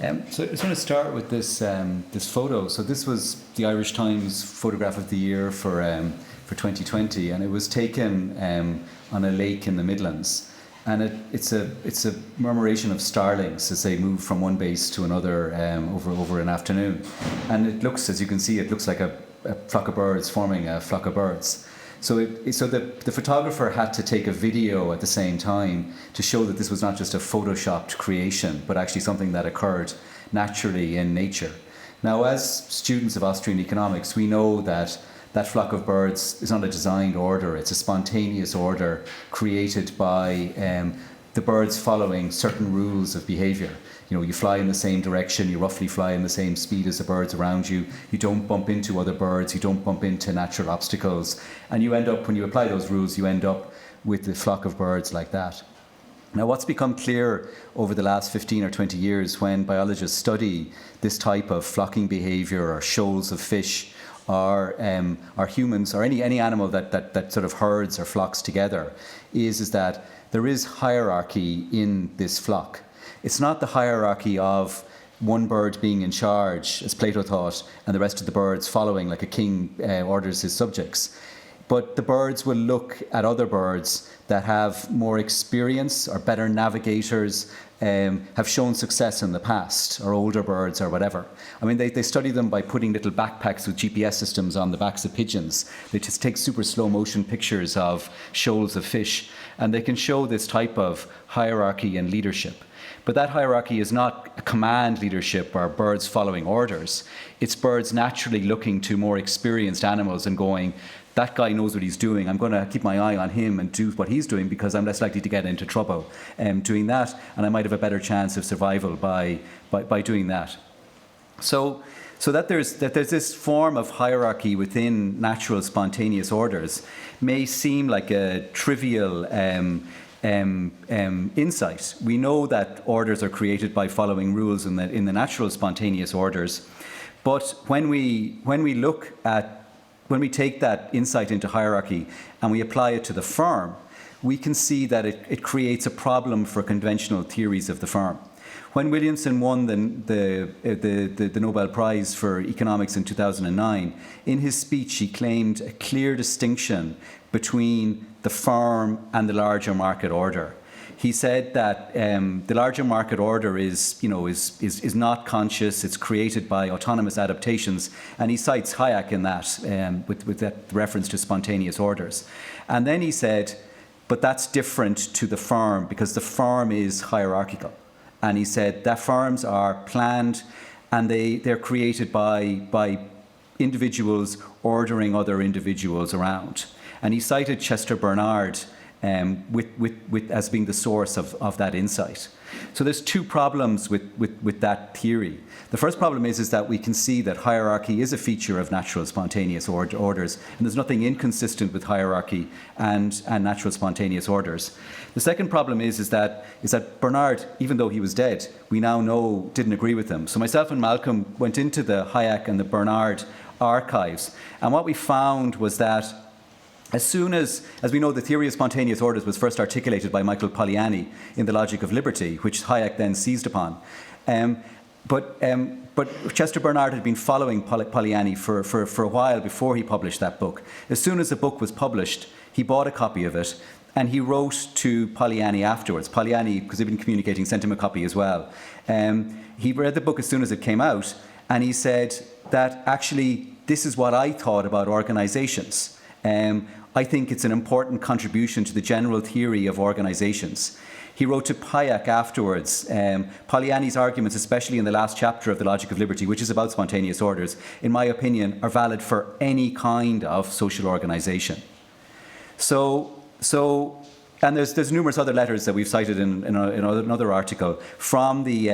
So I just want to start with this photo. So this was the Irish Times photograph of the year for 2020, and it was taken on a lake in the Midlands. And it's a murmuration of starlings as they move from one base to another over an afternoon. And it looks, as you can see, it looks like a flock of birds forming a flock of birds. So the photographer had to take a video at the same time to show that this was not just a photoshopped creation, but actually something that occurred naturally in nature. Now, as students of Austrian economics, we know that that flock of birds is not a designed order. It's a spontaneous order created by the birds following certain rules of behavior. You know, you fly in the same direction, you roughly fly in the same speed as the birds around you, you don't bump into other birds, you don't bump into natural obstacles, and you end up, when you apply those rules, you end up with a flock of birds like that. Now, what's become clear over the last 15 or 20 years when biologists study this type of flocking behavior or shoals of fish or humans or any animal that sort of herds or flocks together is that there is hierarchy in this flock. It's not the hierarchy of one bird being in charge, as Plato thought, and the rest of the birds following like a king orders his subjects. But the birds will look at other birds that have more experience, or better navigators, have shown success in the past, or older birds or whatever. I mean, they study them by putting little backpacks with GPS systems on the backs of pigeons. They just take super slow motion pictures of shoals of fish, and they can show this type of hierarchy and leadership. But that hierarchy is not a command leadership or birds following orders. It's birds naturally looking to more experienced animals and going, that guy knows what he's doing. I'm going to keep my eye on him and do what he's doing because I'm less likely to get into trouble doing that, and I might have a better chance of survival by doing that. So that there's this form of hierarchy within natural spontaneous orders may seem like a trivial insight. We know that orders are created by following rules in the natural spontaneous orders, but when we take that insight into hierarchy and we apply it to the firm, we can see that it creates a problem for conventional theories of the firm. When Williamson won the Nobel Prize for Economics in 2009, in his speech he claimed a clear distinction between the firm and the larger market order. He said that the larger market order is not conscious, it's created by autonomous adaptations, and he cites Hayek in that, with that reference to spontaneous orders. And then he said, but that's different to the firm because the firm is hierarchical. And he said that firms are planned and they're created by individuals ordering other individuals around. And he cited Chester Bernard with as being the source of that insight. So there's two problems with that theory. The first problem is that we can see that hierarchy is a feature of natural spontaneous orders, and there's nothing inconsistent with hierarchy and natural spontaneous orders. The second problem is that Bernard, even though he was dead, we now know didn't agree with him. So myself and Malcolm went into the Hayek and the Bernard archives, and what we found was that as soon as we know, the theory of spontaneous orders was first articulated by Michael Polanyi in The Logic of Liberty, which Hayek then seized upon. But Chester Bernard had been following Polanyi for a while before he published that book. As soon as the book was published, he bought a copy of it, and he wrote to Polanyi afterwards. Polanyi, because he'd been communicating, sent him a copy as well. He read the book as soon as it came out, and he said that actually this is what I thought about organizations. I think it's an important contribution to the general theory of organizations. He wrote to Hayek afterwards. Polanyi's arguments, especially in the last chapter of The Logic of Liberty, which is about spontaneous orders, in my opinion, are valid for any kind of social organization. And there's numerous other letters that we've cited in another article from the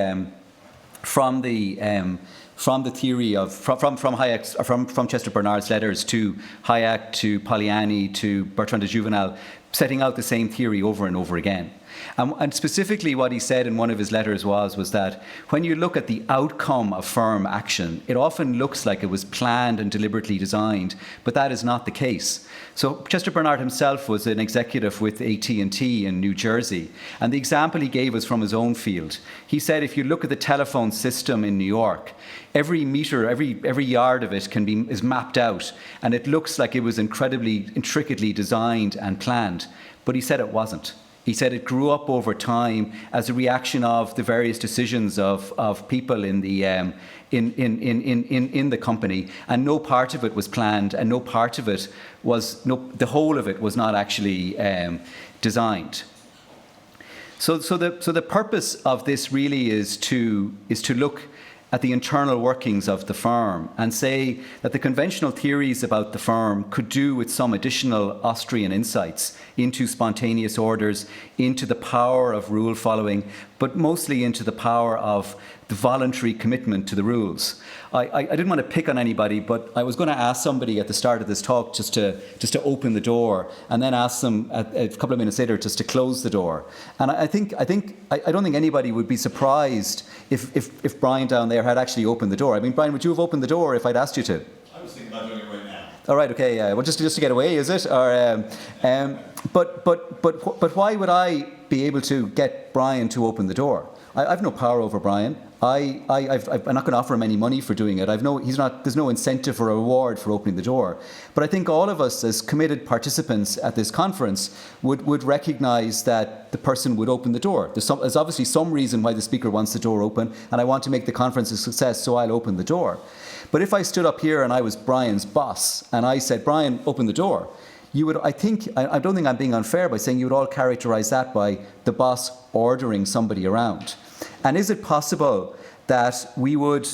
theory of from Hayek's from Chester Bernard's letters to Hayek, to Polanyi, to Bertrand de Juvenal, setting out the same theory over and over again. And specifically what he said in one of his letters was that when you look at the outcome of firm action, it often looks like it was planned and deliberately designed, but that is not the case. So Chester Bernard himself was an executive with AT&T in New Jersey, and the example he gave was from his own field. He said if you look at the telephone system in New York, every meter, every yard of it is mapped out, and it looks like it was incredibly intricately designed and planned. But he said it wasn't. He said it grew up over time as a reaction of the various decisions of people in the in the company, and no part of it was planned, and no part of it was the whole of it was not actually designed. So the purpose of this really is to look at the internal workings of the firm and say that the conventional theories about the firm could do with some additional Austrian insights into spontaneous orders, into the power of rule following, but mostly into the power of the voluntary commitment to the rules. I didn't want to pick on anybody, but I was going to ask somebody at the start of this talk just to open the door, and then ask them a couple of minutes later just to close the door. And I don't think anybody would be surprised if Brian down there had actually opened the door. I mean, Brian, would you have opened the door if I'd asked you to? I was thinking about doing it right now. All right, okay, yeah. Well, just to get away, is it? Or, but why would I be able to get Brian to open the door? I've no power over Brian. I'm not going to offer him any money for doing it. There's no incentive or reward for opening the door. But I think all of us as committed participants at this conference would recognise that the person would open the door. There's obviously some reason why the speaker wants the door open, and I want to make the conference a success, so I'll open the door. But if I stood up here and I was Brian's boss, and I said, Brian, open the door, I don't think I'm being unfair by saying you would all characterise that by the boss ordering somebody around. And is it possible that we would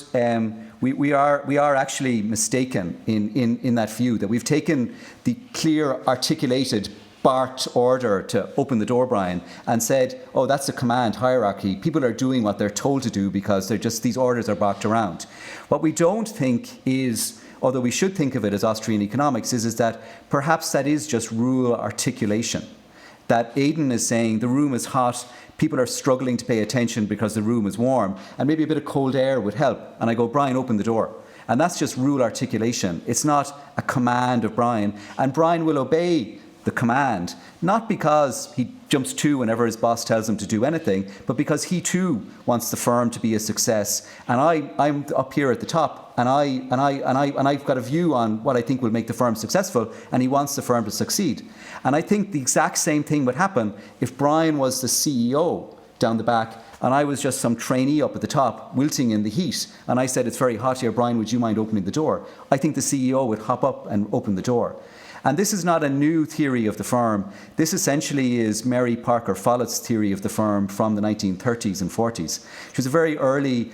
we are actually mistaken in that view, that we've taken the clear articulated barked order to open the door, Brian, and said, oh, that's a command hierarchy. People are doing what they're told to do because these orders are barked around. What we don't think is, although we should think of it as Austrian economics, is that perhaps that is just rule articulation. That Aidan is saying the room is hot, people are struggling to pay attention because the room is warm, and maybe a bit of cold air would help. And I go, Brian, open the door. And that's just rule articulation. It's not a command of Brian. And Brian will obey the command, not because he jumps to whenever his boss tells him to do anything, but because he too wants the firm to be a success. And I'm up here at the top, and I've got a view on what I think will make the firm successful, and he wants the firm to succeed. And I think the exact same thing would happen if Brian was the CEO down the back and I was just some trainee up at the top wilting in the heat, and I said, it's very hot here, Brian, would you mind opening the door? I think the CEO would hop up and open the door. And this is not a new theory of the firm. This essentially is Mary Parker Follett's theory of the firm from the 1930s and 40s. She was a very early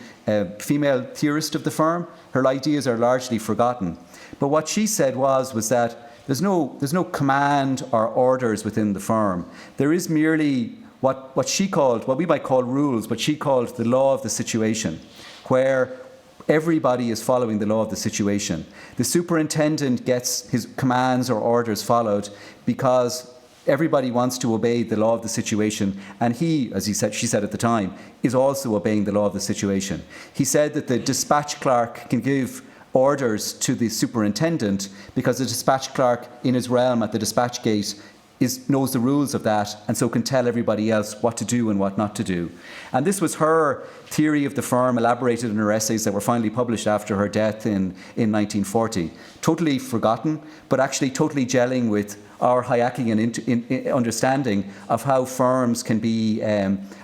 female theorist of the firm. Her ideas are largely forgotten. But what she said was that there's no command or orders within the firm. There is merely what we might call rules, but she called the law of the situation, where everybody is following the law of the situation. The superintendent gets his commands or orders followed because everybody wants to obey the law of the situation, and he, as she said at the time, is also obeying the law of the situation. He said that the dispatch clerk can give orders to the superintendent because the dispatch clerk in his realm at the dispatch gate knows the rules of that, and so can tell everybody else what to do and what not to do. And this was her theory of the firm, elaborated in her essays that were finally published after her death in 1940. Totally forgotten, but actually totally gelling with our Hayekian understanding of how firms can be,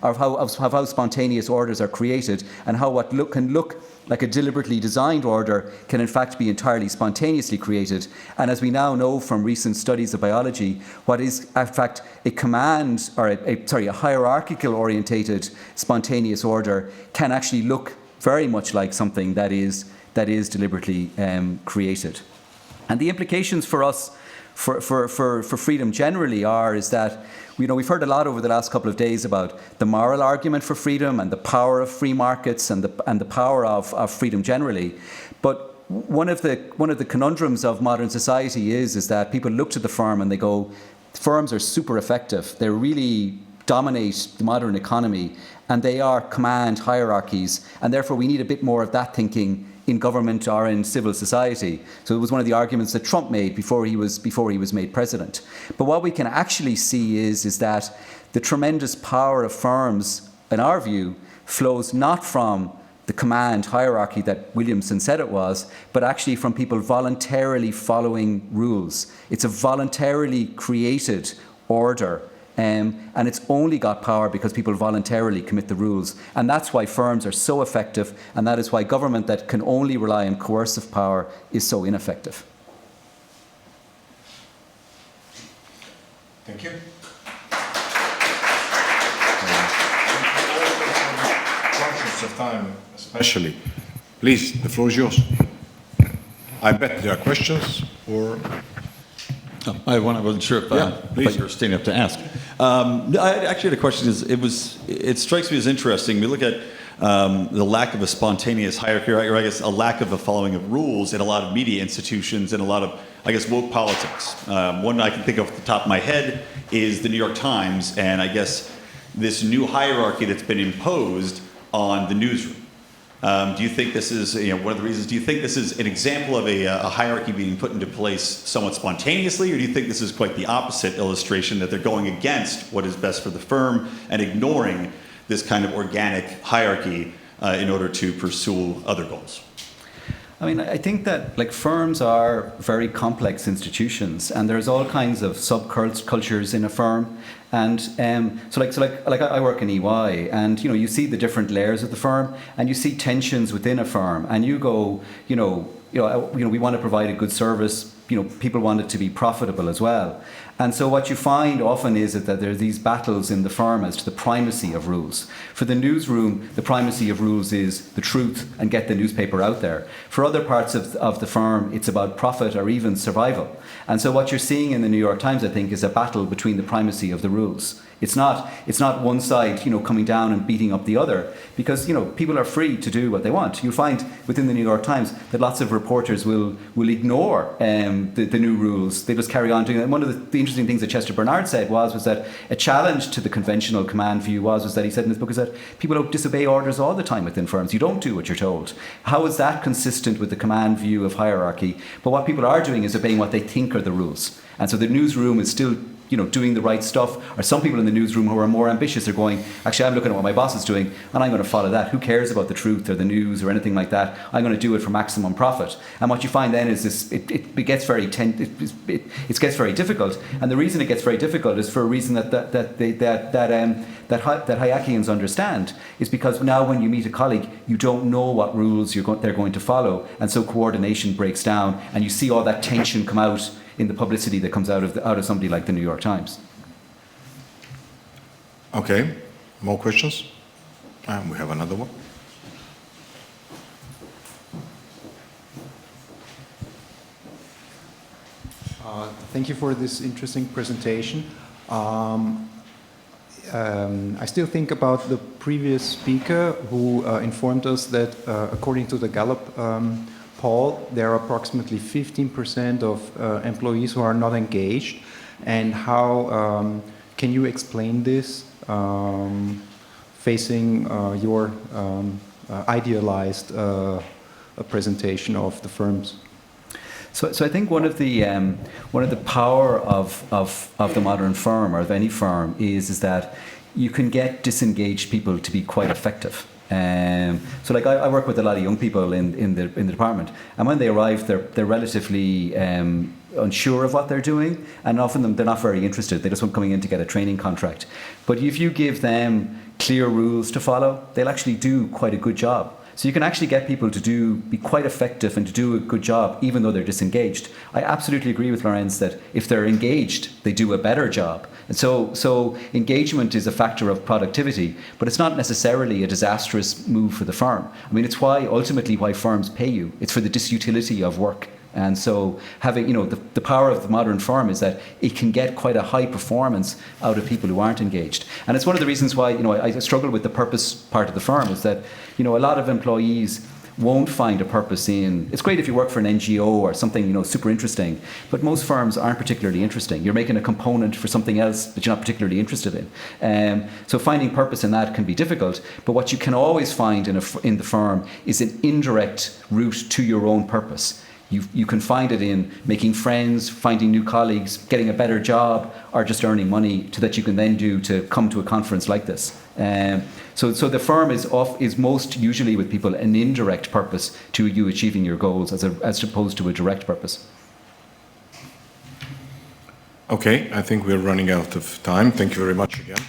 of how spontaneous orders are created, and how what can look like a deliberately designed order can in fact be entirely spontaneously created. And as we now know from recent studies of biology, what is in fact a command, or a hierarchical orientated spontaneous order can actually look very much like something that is deliberately created. And the implications for us for freedom generally is that we've heard a lot over the last couple of days about the moral argument for freedom and the power of free markets and the power of freedom generally. But one of the conundrums of modern society is that people look to the firm and they go, firms are super effective. They're really dominate the modern economy, and they are command hierarchies, and therefore we need a bit more of that thinking in government or in civil society. So it was one of the arguments that Trump made before he was made president. But what we can actually see is that the tremendous power of firms, in our view, flows not from the command hierarchy that Williamson said it was, but actually from people voluntarily following rules. It's a voluntarily created order, and it's only got power because people voluntarily commit the rules. And that's why firms are so effective, and that is why government that can only rely on coercive power is so ineffective. Thank you. Conscious of time, especially. Please, the floor is yours. I bet there are questions, or... I wasn't sure if you were standing up to ask. I actually had a question. It strikes me as interesting. We look at the lack of a spontaneous hierarchy, or I guess a lack of a following of rules in a lot of media institutions and a lot of, I guess, woke politics. One I can think of off the top of my head is the New York Times, and I guess this new hierarchy that's been imposed on the newsroom. Do you think this is, one of the reasons, do you think this is an example of a hierarchy being put into place somewhat spontaneously, or do you think this is quite the opposite illustration, that they're going against what is best for the firm and ignoring this kind of organic hierarchy in order to pursue other goals? I mean, I think that firms are very complex institutions, and there's all kinds of subcultures in a firm. And so I work in EY, and you see the different layers of the firm, and you see tensions within a firm, and you go, we want to provide a good service. People want it to be profitable as well. And so what you find often is that there are these battles in the firm as to the primacy of rules. For the newsroom, the primacy of rules is the truth and get the newspaper out there. For other parts of the firm, it's about profit or even survival. And so what you're seeing in the New York Times, I think, is a battle between the primacy of the rules. It's not one side, coming down and beating up the other, because, people are free to do what they want. You'll find within the New York Times that lots of reporters will ignore the new rules. They just carry on doing it. And one of the interesting things that Chester Bernard said was that a challenge to the conventional command view was that he said in his book is that people don't disobey orders all the time within firms. You don't do what you're told. How is that consistent with the command view of hierarchy? But what people are doing is obeying what they think are the rules. And so the newsroom is still doing the right stuff. Or some people in the newsroom who are more ambitious are going, actually, I'm looking at what my boss is doing and I'm going to follow that. Who cares about the truth or the news or anything like that? I'm going to do it for maximum profit. And what you find then is this: it gets very difficult. And the reason it gets very difficult is for a reason that hierarchians understand, is because now when you meet a colleague, you don't know what rules they're going to follow, and so coordination breaks down, and you see all that tension come out in the publicity that comes out of somebody like the New York Times. Okay, more questions? And we have another one. Thank you for this interesting presentation. I still think about the previous speaker who informed us that according to the Gallup poll, there are approximately 15% of employees who are not engaged. And how can you explain this facing your idealized presentation of the firms? So I think one of the power of the modern firm, or of any firm, is that you can get disengaged people to be quite effective. So I work with a lot of young people in the department, and when they arrive, they're relatively unsure of what they're doing, and often they're not very interested. They just want coming in to get a training contract. But if you give them clear rules to follow, they'll actually do quite a good job. So you can actually get people to be quite effective and to do a good job even though they're disengaged. I absolutely agree with Lorenz that if they're engaged, they do a better job. And so engagement is a factor of productivity, but it's not necessarily a disastrous move for the firm. I mean, it's ultimately why firms pay you. It's for the disutility of work. And so having, the power of the modern firm is that it can get quite a high performance out of people who aren't engaged. And it's one of the reasons why, I struggle with the purpose part of the firm, is that, a lot of employees won't find a purpose in. It's great if you work for an NGO or something super interesting, but most firms aren't particularly interesting. You're making a component for something else that you're not particularly interested in. So finding purpose in that can be difficult. But what you can always find in the firm is an indirect route to your own purpose. You can find it in making friends, finding new colleagues, getting a better job, or just earning money that you can then do to come to a conference like this. So the firm is most usually with people an indirect purpose to you achieving your goals as opposed to a direct purpose. Okay, I think we're running out of time. Thank you very much again.